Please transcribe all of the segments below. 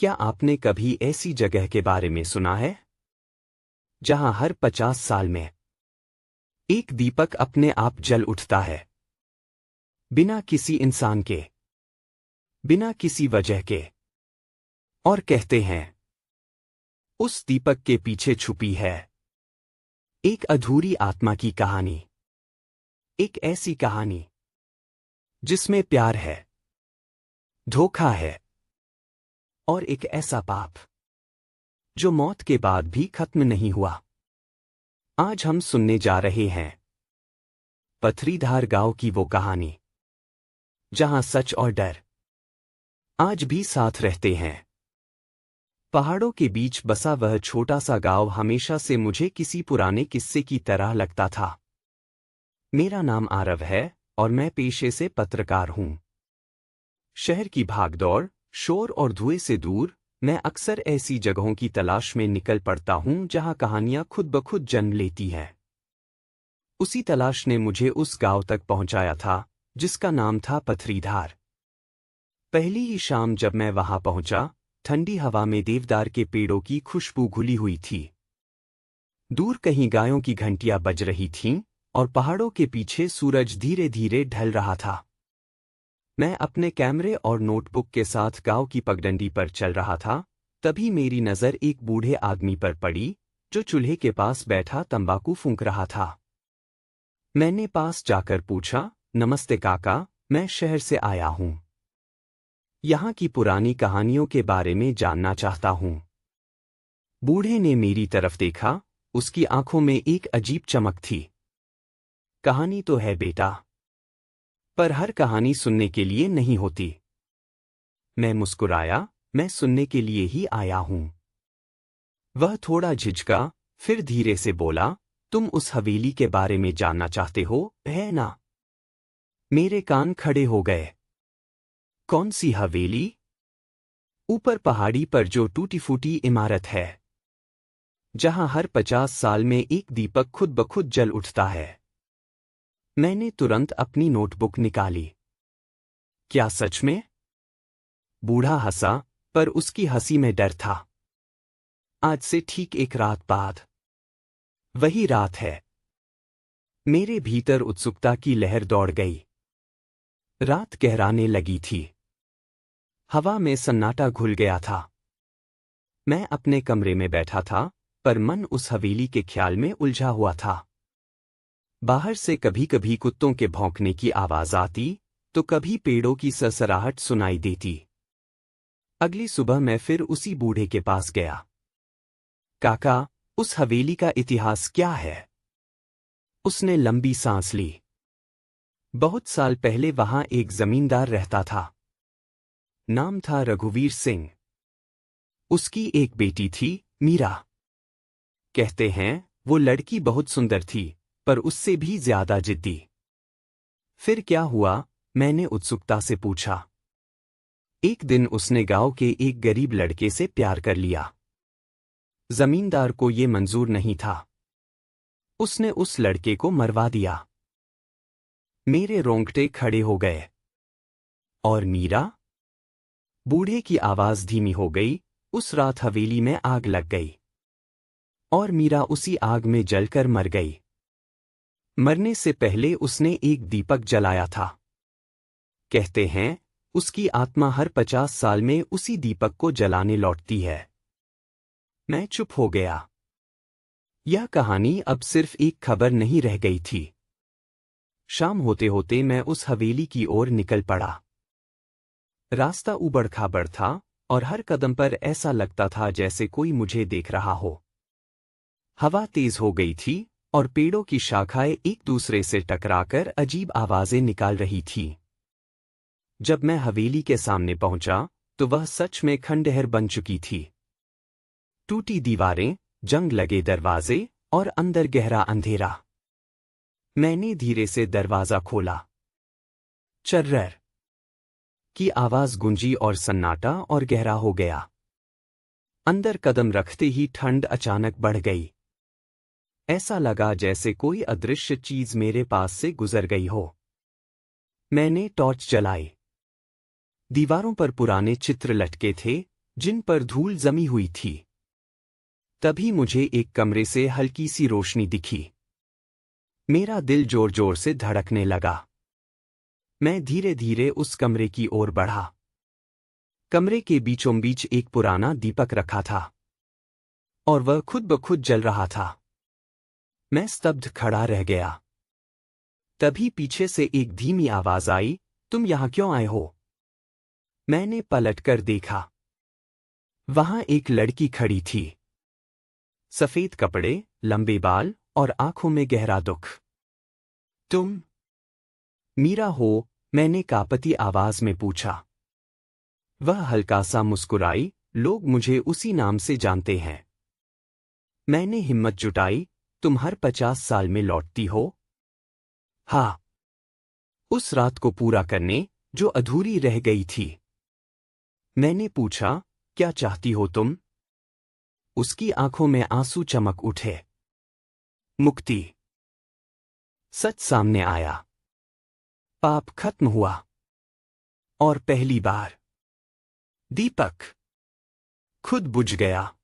क्या आपने कभी ऐसी जगह के बारे में सुना है जहां हर 50 साल में एक दीपक अपने आप जल उठता है, बिना किसी इंसान के, बिना किसी वजह के, और कहते हैं उस दीपक के पीछे छुपी है एक अधूरी आत्मा की कहानी, एक ऐसी कहानी जिसमें प्यार है, धोखा है और एक ऐसा पाप जो मौत के बाद भी खत्म नहीं हुआ। आज हम सुनने जा रहे हैं पथरीधार गांव की वो कहानी जहां सच और डर आज भी साथ रहते हैं। पहाड़ों के बीच बसा वह छोटा सा गांव हमेशा से मुझे किसी पुराने किस्से की तरह लगता था। मेरा नाम आरव है और मैं पेशे से पत्रकार हूं। शहर की भागदौड़, शोर और धुएं से दूर मैं अक्सर ऐसी जगहों की तलाश में निकल पड़ता हूं जहां कहानियां खुद ब खुद जन्म लेती हैं। उसी तलाश ने मुझे उस गांव तक पहुंचाया था जिसका नाम था पथरीधार। पहली ही शाम जब मैं वहां पहुंचा, ठंडी हवा में देवदार के पेड़ों की खुशबू घुली हुई थी। दूर कहीं गायों की घंटियां बज रही थीं और पहाड़ों के पीछे सूरज धीरे धीरे ढल रहा था। मैं अपने कैमरे और नोटबुक के साथ गांव की पगडंडी पर चल रहा था, तभी मेरी नज़र एक बूढ़े आदमी पर पड़ी जो चूल्हे के पास बैठा तंबाकू फूंक रहा था। मैंने पास जाकर पूछा, नमस्ते काका, मैं शहर से आया हूं। यहाँ की पुरानी कहानियों के बारे में जानना चाहता हूं। बूढ़े ने मेरी तरफ देखा, उसकी आंखों में एक अजीब चमक थी। कहानी तो है बेटा, पर हर कहानी सुनने के लिए नहीं होती। मैं मुस्कुराया, मैं सुनने के लिए ही आया हूं। वह थोड़ा झिझका, फिर धीरे से बोला, तुम उस हवेली के बारे में जानना चाहते हो, है ना? मेरे कान खड़े हो गए। कौन सी हवेली? ऊपर पहाड़ी पर जो टूटी फूटी इमारत है, जहां हर 50 साल में एक दीपक खुद ब खुद जल उठता है। मैंने तुरंत अपनी नोटबुक निकाली। क्या सच में? बूढ़ा हंसा, पर उसकी हंसी में डर था। आज से ठीक एक रात बाद वही रात है। मेरे भीतर उत्सुकता की लहर दौड़ गई। रात गहराने लगी थी। हवा में सन्नाटा घुल गया था। मैं अपने कमरे में बैठा था, पर मन उस हवेली के ख्याल में उलझा हुआ था। बाहर से कभी कभी कुत्तों के भौंकने की आवाज आती, तो कभी पेड़ों की सरसराहट सुनाई देती। अगली सुबह मैं फिर उसी बूढ़े के पास गया। काका, उस हवेली का इतिहास क्या है? उसने लंबी सांस ली। बहुत साल पहले वहां एक जमींदार रहता था। नाम था रघुवीर सिंह। उसकी एक बेटी थी, मीरा। कहते हैं वो लड़की बहुत सुंदर थी, पर उससे भी ज्यादा जिद्दी। फिर क्या हुआ? मैंने उत्सुकता से पूछा। एक दिन उसने गांव के एक गरीब लड़के से प्यार कर लिया। जमींदार को ये मंजूर नहीं था। उसने उस लड़के को मरवा दिया। मेरे रोंगटे खड़े हो गए। और मीरा? बूढ़े की आवाज धीमी हो गई। उस रात हवेली में आग लग गई और मीरा उसी आग में जलकर मर गई। मरने से पहले उसने एक दीपक जलाया था। कहते हैं उसकी आत्मा हर 50 साल में उसी दीपक को जलाने लौटती है। मैं चुप हो गया। यह कहानी अब सिर्फ एक खबर नहीं रह गई थी। शाम होते होते मैं उस हवेली की ओर निकल पड़ा। रास्ता ऊबड़-खाबड़ था और हर कदम पर ऐसा लगता था जैसे कोई मुझे देख रहा हो। हवा तेज हो गई थी और पेड़ों की शाखाएं एक दूसरे से टकराकर अजीब आवाजें निकाल रही थीं। जब मैं हवेली के सामने पहुंचा, तो वह सच में खंडहर बन चुकी थी। टूटी दीवारें, जंग लगे दरवाजे और अंदर गहरा अंधेरा। मैंने धीरे से दरवाजा खोला। चर्रर की आवाज गूंजी और सन्नाटा और गहरा हो गया। अंदर कदम रखते ही ठंड अचानक बढ़ गई। ऐसा लगा जैसे कोई अदृश्य चीज मेरे पास से गुजर गई हो। मैंने टॉर्च जलाई। दीवारों पर पुराने चित्र लटके थे, जिन पर धूल जमी हुई थी। तभी मुझे एक कमरे से हल्की सी रोशनी दिखी। मेरा दिल जोर जोर से धड़कने लगा। मैं धीरे धीरे उस कमरे की ओर बढ़ा। कमरे के बीचों बीच एक पुराना दीपक रखा था और वह खुद ब खुद जल रहा था। मैं स्तब्ध खड़ा रह गया। तभी पीछे से एक धीमी आवाज आई, तुम यहां क्यों आए हो? मैंने पलटकर देखा। वहां एक लड़की खड़ी थी। सफेद कपड़े, लंबे बाल और आंखों में गहरा दुख। तुम मीरा हो? मैंने कांपती आवाज में पूछा। वह हल्का सा मुस्कुराई, लोग मुझे उसी नाम से जानते हैं। मैंने हिम्मत जुटाई, तुम हर 50 साल में लौटती हो? हाँ, उस रात को पूरा करने जो अधूरी रह गई थी। मैंने पूछा, क्या चाहती हो तुम? उसकी आंखों में आंसू चमक उठे। मुक्ति। सच सामने आया। पाप खत्म हुआ। और पहली बार दीपक खुद बुझ गया।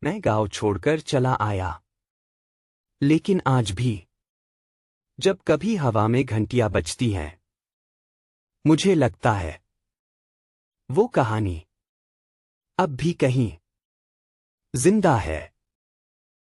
मैं गांव छोड़कर चला आया। लेकिन आज भी जब कभी हवा में घंटियां बजती हैं, मुझे लगता है वो कहानी अब भी कहीं जिंदा है।